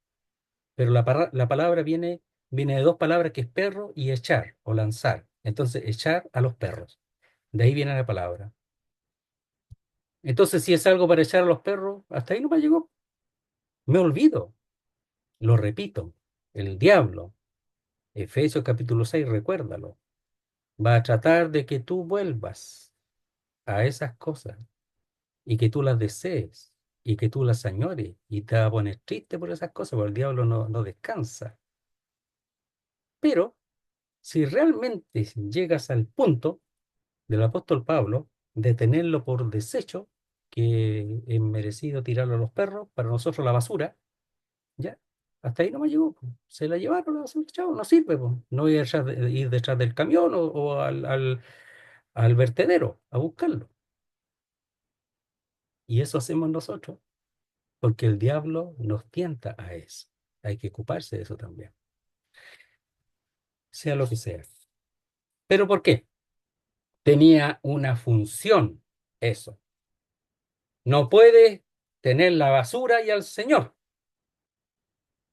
A: Pero la palabra viene de dos palabras que es perro y echar o lanzar. Entonces, echar a los perros. De ahí viene la palabra. Entonces, si es algo para echar a los perros, hasta ahí no me llegó. Me olvido. Lo repito. El diablo, Efesios capítulo 6 recuérdalo, va a tratar de que tú vuelvas a esas cosas y que tú las desees y que tú las añores y te vas a poner triste por esas cosas, porque el diablo no descansa. Pero si realmente llegas al punto del apóstol Pablo de tenerlo por desecho, que es merecido tirarlo a los perros, para nosotros la basura, ya, hasta ahí no me llegó, po. Se la llevaron la basura, chao, no sirve, po. No ir detrás, ir detrás del camión o al vertedero a buscarlo. Y eso hacemos nosotros, porque el diablo nos tienta a eso. Hay que ocuparse de eso también, sea lo que sea. ¿Pero por qué? Tenía una función eso. No puede tener la basura y al Señor.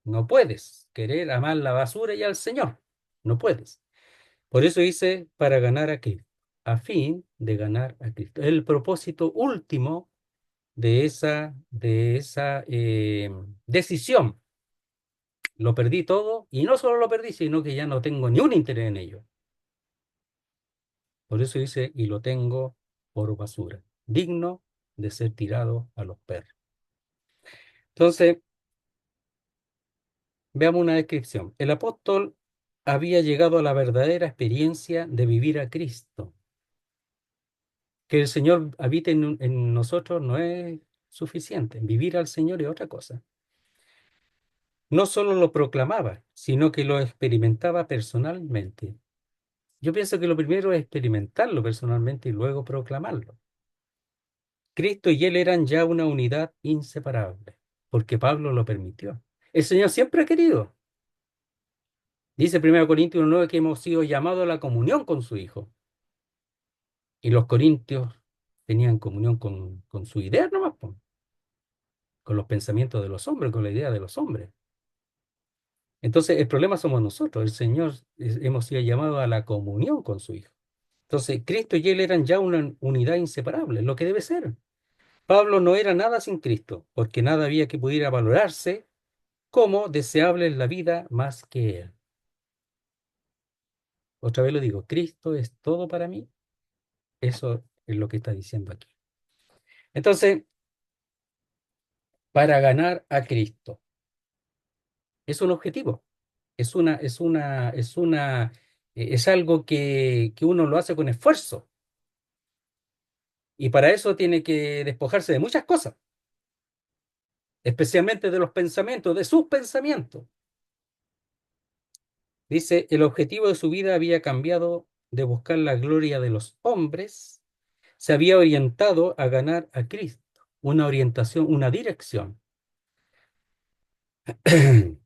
A: No puedes querer amar la basura y al Señor. No puedes. Por eso dice, para ganar a Cristo, a fin de ganar a Cristo. El propósito último de esa decisión. Lo perdí todo y no solo lo perdí, sino que ya no tengo ni un interés en ello. Por eso dice, y lo tengo por basura, digno de ser tirado a los perros. Entonces, veamos una descripción. El apóstol había llegado a la verdadera experiencia de vivir a Cristo. Que el Señor habite en nosotros no es suficiente. Vivir al Señor es otra cosa. No solo lo proclamaba, sino que lo experimentaba personalmente. Yo pienso que lo primero es experimentarlo personalmente y luego proclamarlo. Cristo y Él eran ya una unidad inseparable, porque Pablo lo permitió. El Señor siempre ha querido. Dice 1 Corintios 9 que hemos sido llamados a la comunión con su Hijo. Y los corintios tenían comunión con su idea nomás, po, con los pensamientos de los hombres, con la idea de los hombres. Entonces, el problema somos nosotros. El Señor hemos sido llamados a la comunión con su Hijo. Entonces, Cristo y Él eran ya una unidad inseparable, lo que debe ser. Pablo no era nada sin Cristo, porque nada había que pudiera valorarse como deseable en la vida más que Él. Otra vez lo digo, Cristo es todo para mí. Eso es lo que está diciendo aquí. Entonces, para ganar a Cristo, es un objetivo, es algo que uno lo hace con esfuerzo. Y para eso tiene que despojarse de muchas cosas, especialmente de los pensamientos, de sus pensamientos. Dice, el objetivo de su vida había cambiado de buscar la gloria de los hombres, se había orientado a ganar a Cristo, una orientación, una dirección. En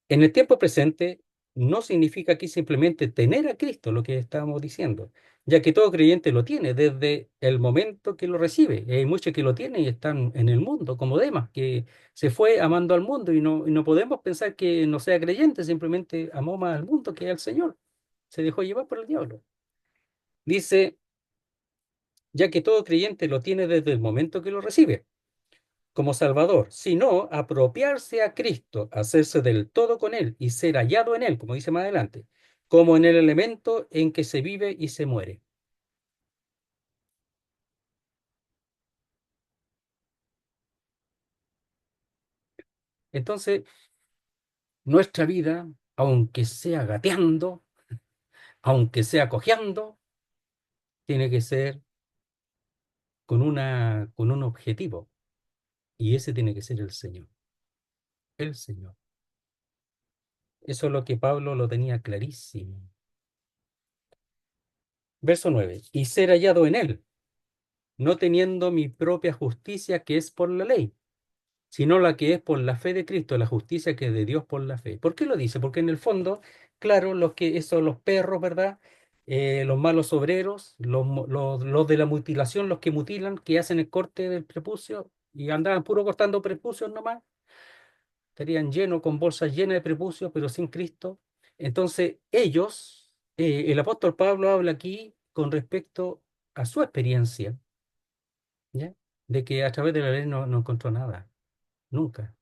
A: el tiempo presente no significa aquí simplemente tener a Cristo, lo que estábamos diciendo, ya que todo creyente lo tiene desde el momento que lo recibe. Y hay muchos que lo tienen y están en el mundo, como Demas, que se fue amando al mundo y no podemos pensar que no sea creyente, simplemente amó más al mundo que al Señor. Se dejó llevar por el diablo. Dice, ya que todo creyente lo tiene desde el momento que lo recibe como Salvador, sino apropiarse a Cristo, hacerse del todo con Él y ser hallado en Él, como dice más adelante, como en el elemento en que se vive y se muere. Entonces, nuestra vida, aunque sea gateando, aunque sea cojeando, tiene que ser con un objetivo, y ese tiene que ser el Señor, el Señor. Eso es lo que Pablo lo tenía clarísimo. Verso 9, y ser hallado en Él, no teniendo mi propia justicia que es por la ley, sino la que es por la fe de Cristo, la justicia que es de Dios por la fe. ¿Por qué lo dice? Porque en el fondo, claro, esos los perros, ¿verdad? Los malos obreros, los de la mutilación, los que mutilan, que hacen el corte del prepucio y andaban puro cortando prepucios nomás, estarían llenos con bolsas llenas de prepucios, pero sin Cristo. Entonces, el apóstol Pablo habla aquí con respecto a su experiencia, ¿ya? De que a través de la ley no encontró nada, nunca.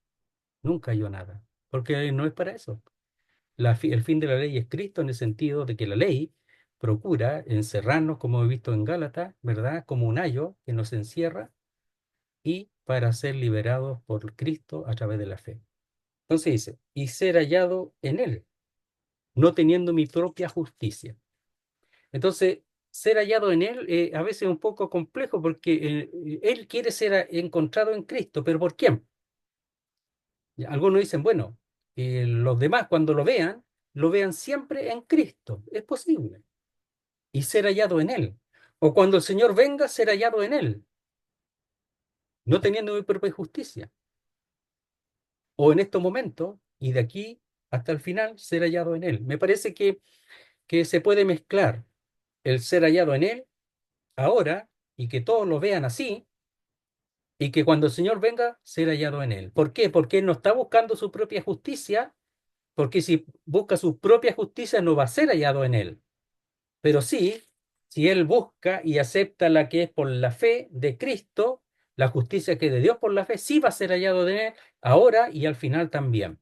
A: Nunca halló nada, porque no es para eso. El fin de la ley es Cristo en el sentido de que la ley procura encerrarnos, como he visto en Gálatas, ¿verdad? Como un ayo que nos encierra y para ser liberados por Cristo a través de la fe. Entonces dice, y ser hallado en Él, no teniendo mi propia justicia. Entonces, ser hallado en Él a veces es un poco complejo porque Él quiere ser encontrado en Cristo, pero ¿por quién? Ya, algunos dicen, bueno, los demás cuando lo vean siempre en Cristo. Es posible. Y ser hallado en Él. O cuando el Señor venga, ser hallado en Él, no teniendo mi propia justicia. O en estos momentos, y de aquí hasta el final, ser hallado en Él. Me parece que se puede mezclar el ser hallado en Él ahora y que todos lo vean así, y que cuando el Señor venga, ser hallado en Él. ¿Por qué? Porque Él no está buscando su propia justicia, porque si busca su propia justicia no va a ser hallado en Él. Pero sí, si él busca y acepta la que es por la fe de Cristo, la justicia que es de Dios por la fe, sí va a ser hallado de él ahora y al final también.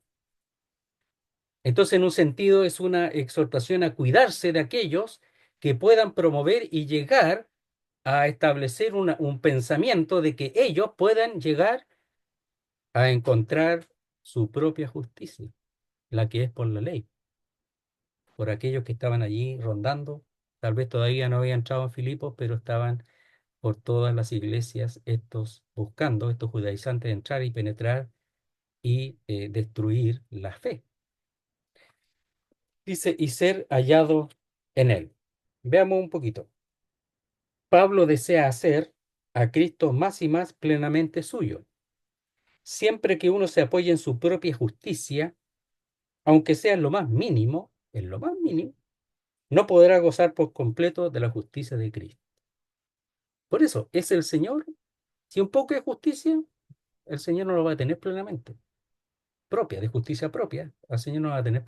A: Entonces, en un sentido, es una exhortación a cuidarse de aquellos que puedan promover y llegar a establecer un pensamiento de que ellos puedan llegar a encontrar su propia justicia, la que es por la ley, por aquellos que estaban allí rondando. Tal vez todavía no habían entrado en Filipos, pero estaban por todas las iglesias, estos buscando, estos judaizantes, entrar y penetrar y destruir la fe. Dice, y ser hallado en él. Veamos un poquito. Pablo desea hacer a Cristo más y más plenamente suyo. Siempre que uno se apoye en su propia justicia, aunque sea en lo más mínimo, no podrá gozar por completo de la justicia de Cristo. Por eso, es el Señor. Si un poco de justicia, el Señor no lo va a tener plenamente. Propia, de justicia propia, el Señor no va a tener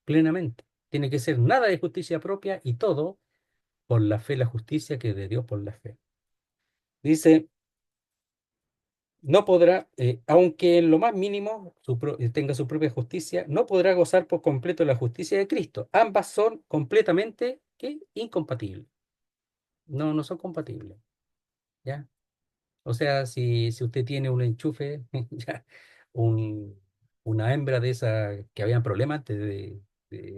A: plenamente. Tiene que ser nada de justicia propia y todo por la fe, la justicia que es de Dios por la fe. Dice, no podrá, aunque en lo más mínimo tenga su propia justicia, no podrá gozar por completo la justicia de Cristo. Ambas son completamente ¿qué? Incompatibles. No, no son compatibles. ¿Ya? O sea, si usted tiene un enchufe, ya, un, una hembra de esa que habían problemas antes de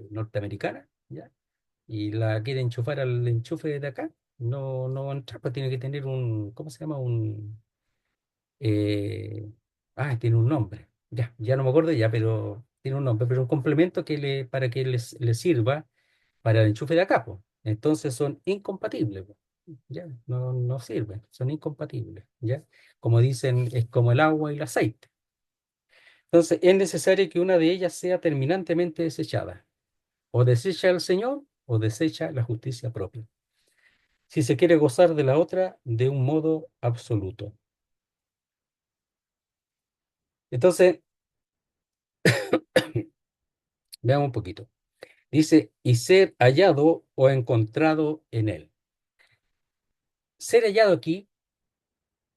A: norteamericana, ¿ya? Y la quiere enchufar al enchufe de acá, no va a entrar, pues tiene que tener un, ¿cómo se llama? Eh, tiene un nombre, ya no me acuerdo ya, pero tiene un nombre, pero un complemento para que le sirva para el enchufe de acá, pues. Entonces son incompatibles, pues. Ya, no sirven, son incompatibles, ¿ya? Como dicen, es como el agua y el aceite. Entonces es necesario que una de ellas sea terminantemente desechada. O desecha el Señor o desecha la justicia propia. Si se quiere gozar de la otra de un modo absoluto. Entonces, veamos un poquito. Dice, y ser hallado o encontrado en él. Ser hallado aquí,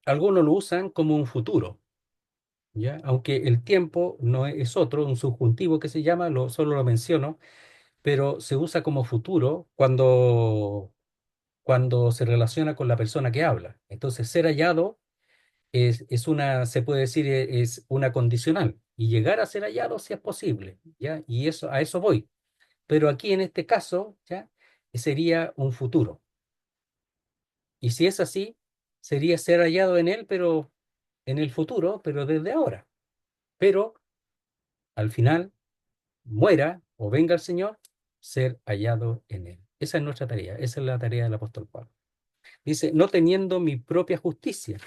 A: algunos lo usan como un futuro, ¿ya? Aunque el tiempo no es otro, un subjuntivo que se llama, solo lo menciono, pero se usa como futuro cuando se relaciona con la persona que habla. Entonces, ser hallado es una, se puede decir, es una condicional. Y llegar a ser hallado si es posible, ¿ya? Y eso, a eso voy. Pero aquí en este caso, ¿ya? Sería un futuro. Y si es así, sería ser hallado en él, pero en el futuro, pero desde ahora. Pero al final, muera o venga el Señor, ser hallado en él. Esa es nuestra tarea, esa es la tarea del apóstol Pablo. Dice, no teniendo mi propia justicia,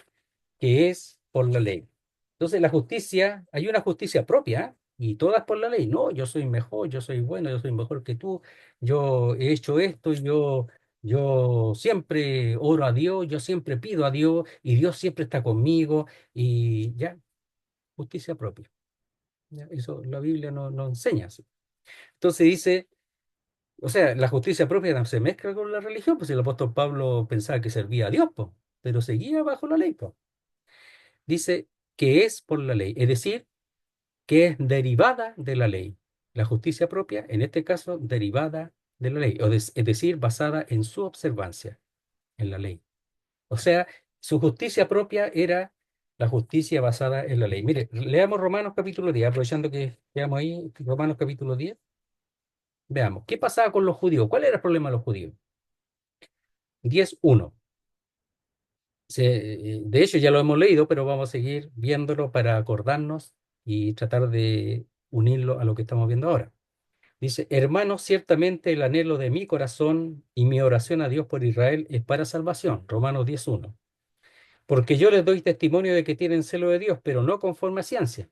A: que es por la ley. Entonces, la justicia, hay una justicia propia, ¿eh? Y todas por la ley. No, yo soy mejor, yo soy bueno, yo soy mejor que tú, yo he hecho esto, yo siempre oro a Dios, yo siempre pido a Dios y Dios siempre está conmigo y ya, justicia propia. Ya, eso la Biblia no enseña así. Entonces dice, o sea, la justicia propia no se mezcla con la religión, pues el apóstol Pablo pensaba que servía a Dios, pues, pero seguía bajo la ley, pues. Dice que es por la ley, es decir, que es derivada de la ley. La justicia propia, en este caso, derivada de la ley, es decir, basada en su observancia, en la ley. O sea, su justicia propia era la justicia basada en la ley. Mire, leamos Romanos capítulo 10, aprovechando que quedamos ahí, Romanos capítulo 10. Veamos, ¿qué pasaba con los judíos? ¿Cuál era el problema de los judíos? 10:1. De hecho, ya lo hemos leído, pero vamos a seguir viéndolo para acordarnos y tratar de unirlo a lo que estamos viendo ahora. Dice, hermanos, ciertamente el anhelo de mi corazón y mi oración a Dios por Israel es para salvación. Romanos 10:1. Porque yo les doy testimonio de que tienen celo de Dios, pero no conforme a ciencia.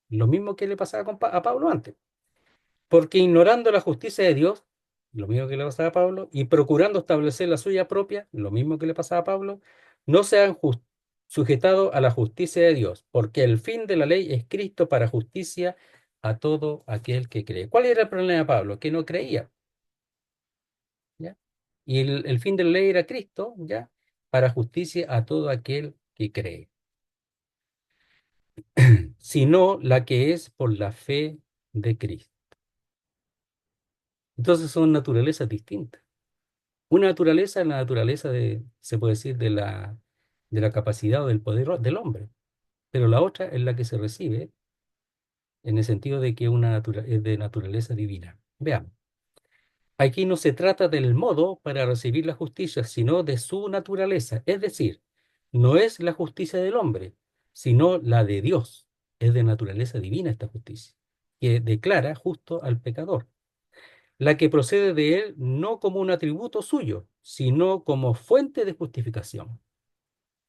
A: Lo mismo que le pasaba a Pablo antes. Porque ignorando la justicia de Dios, lo mismo que le pasaba a Pablo, y procurando establecer la suya propia, lo mismo que le pasaba a Pablo, no se han sujetado a la justicia de Dios, porque el fin de la ley es Cristo para justicia a todo aquel que cree. ¿Cuál era el problema de Pablo? Que no creía, ¿ya? Y el fin de la ley era Cristo, ¿ya? Para justicia a todo aquel que cree, sino la que es por la fe de Cristo. Entonces son naturalezas distintas. Una naturaleza es la naturaleza se puede decir, de la capacidad o del poder del hombre, pero la otra es la que se recibe en el sentido de que es de naturaleza divina. Veamos. Aquí no se trata del modo para recibir la justicia, sino de su naturaleza. Es decir, no es la justicia del hombre, sino la de Dios. Es de naturaleza divina esta justicia, que declara justo al pecador, la que procede de él no como un atributo suyo, sino como fuente de justificación.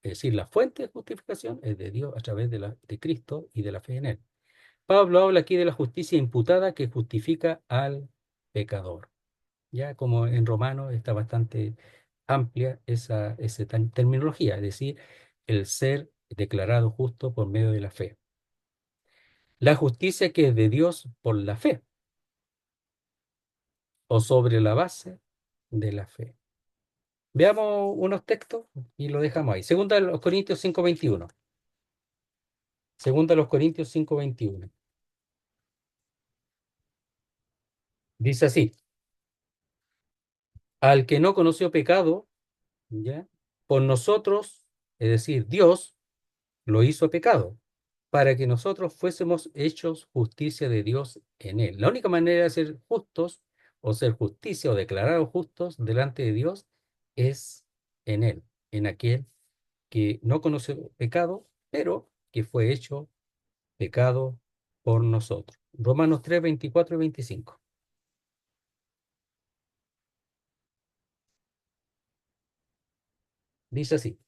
A: Es decir, la fuente de justificación es de Dios a través de Cristo y de la fe en él. Pablo habla aquí de la justicia imputada que justifica al pecador. Ya como en Romanos está bastante amplia esa terminología, es decir, el ser declarado justo por medio de la fe. La justicia que es de Dios por la fe o sobre la base de la fe. Veamos unos textos y lo dejamos ahí. Segunda a los Corintios 5:21. Segunda a los Corintios 5:21. Dice así, al que no conoció pecado, ¿ya? Por nosotros, es decir, Dios lo hizo pecado, para que nosotros fuésemos hechos justicia de Dios en él. La única manera de ser justos o ser justicia o declarados justos delante de Dios es en él, en aquel que no conoció pecado, pero que fue hecho pecado por nosotros. Romanos 3, 24 y 25. Dice así,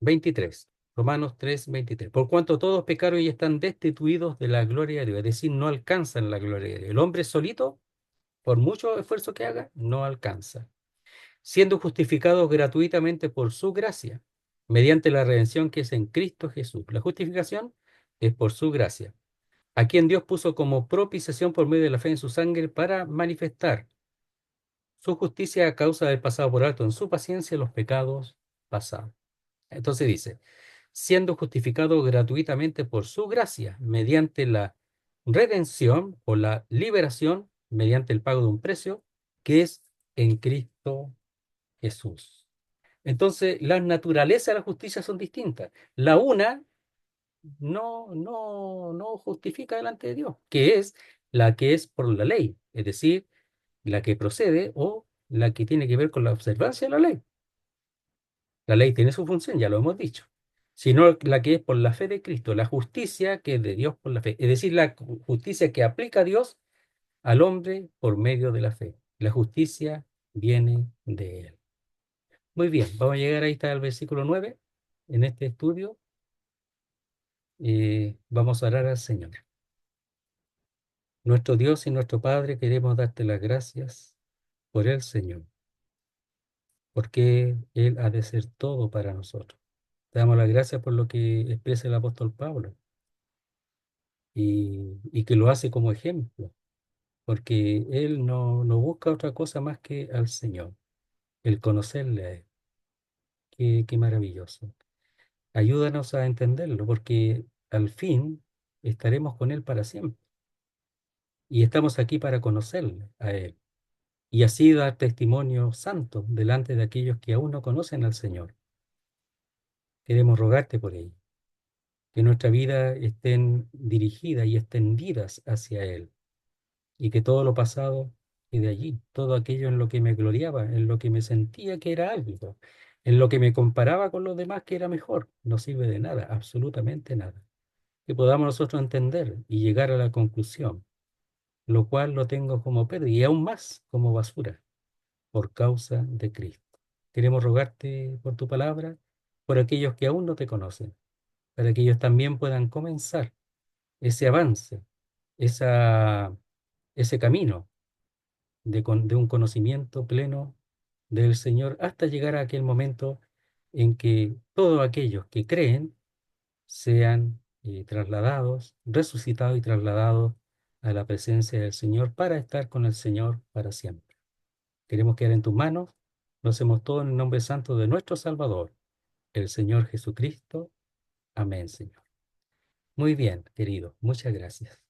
A: 23. Romanos 3, 23. Por cuanto todos pecaron y están destituidos de la gloria de Dios, es decir, no alcanzan la gloria de Dios. El hombre solito, por mucho esfuerzo que haga, no alcanza. Siendo justificados gratuitamente por su gracia, mediante la redención que es en Cristo Jesús. La justificación es por su gracia, a quien Dios puso como propiciación por medio de la fe en su sangre para manifestar su justicia a causa de haber pasado por alto en su paciencia los pecados pasados. Entonces dice, siendo justificado gratuitamente por su gracia, mediante la redención o la liberación, mediante el pago de un precio, que es en Cristo Jesús. Entonces, las naturalezas de la justicia son distintas. La una no justifica delante de Dios, que es la que es por la ley, es decir, la que procede o la que tiene que ver con la observancia de la ley. La ley tiene su función, ya lo hemos dicho, sino la que es por la fe de Cristo, la justicia que es de Dios por la fe, es decir, la justicia que aplica a Dios al hombre por medio de la fe. La justicia viene de Él. Muy bien, vamos a llegar ahí hasta el versículo 9 en este estudio. Vamos a orar al Señor. Nuestro Dios y nuestro Padre, queremos darte las gracias por el Señor, porque Él ha de ser todo para nosotros. Te damos las gracias por lo que expresa el apóstol Pablo y que lo hace como ejemplo, porque Él no busca otra cosa más que al Señor, el conocerle a Él. Qué maravilloso. Ayúdanos a entenderlo, porque al fin estaremos con Él para siempre y estamos aquí para conocerle a Él y así dar testimonio santo delante de aquellos que aún no conocen al Señor. Queremos rogarte por ello, que nuestra vida estén dirigidas y extendidas hacia Él y que todo lo pasado quede allí, todo aquello en lo que me gloriaba, en lo que me sentía que era algo, en lo que me comparaba con los demás que era mejor, no sirve de nada, absolutamente nada. Que podamos nosotros entender y llegar a la conclusión, lo cual lo tengo como pérdida y aún más como basura por causa de Cristo. Queremos rogarte por tu palabra, por aquellos que aún no te conocen, para que ellos también puedan comenzar ese avance, esa, ese camino de un conocimiento pleno del Señor hasta llegar a aquel momento en que todos aquellos que creen sean trasladados, resucitados y trasladados a la presencia del Señor para estar con el Señor para siempre. Queremos quedar en tus manos, lo hacemos todo en el nombre santo de nuestro Salvador, el Señor Jesucristo. Amén, Señor. Muy bien, querido, muchas gracias.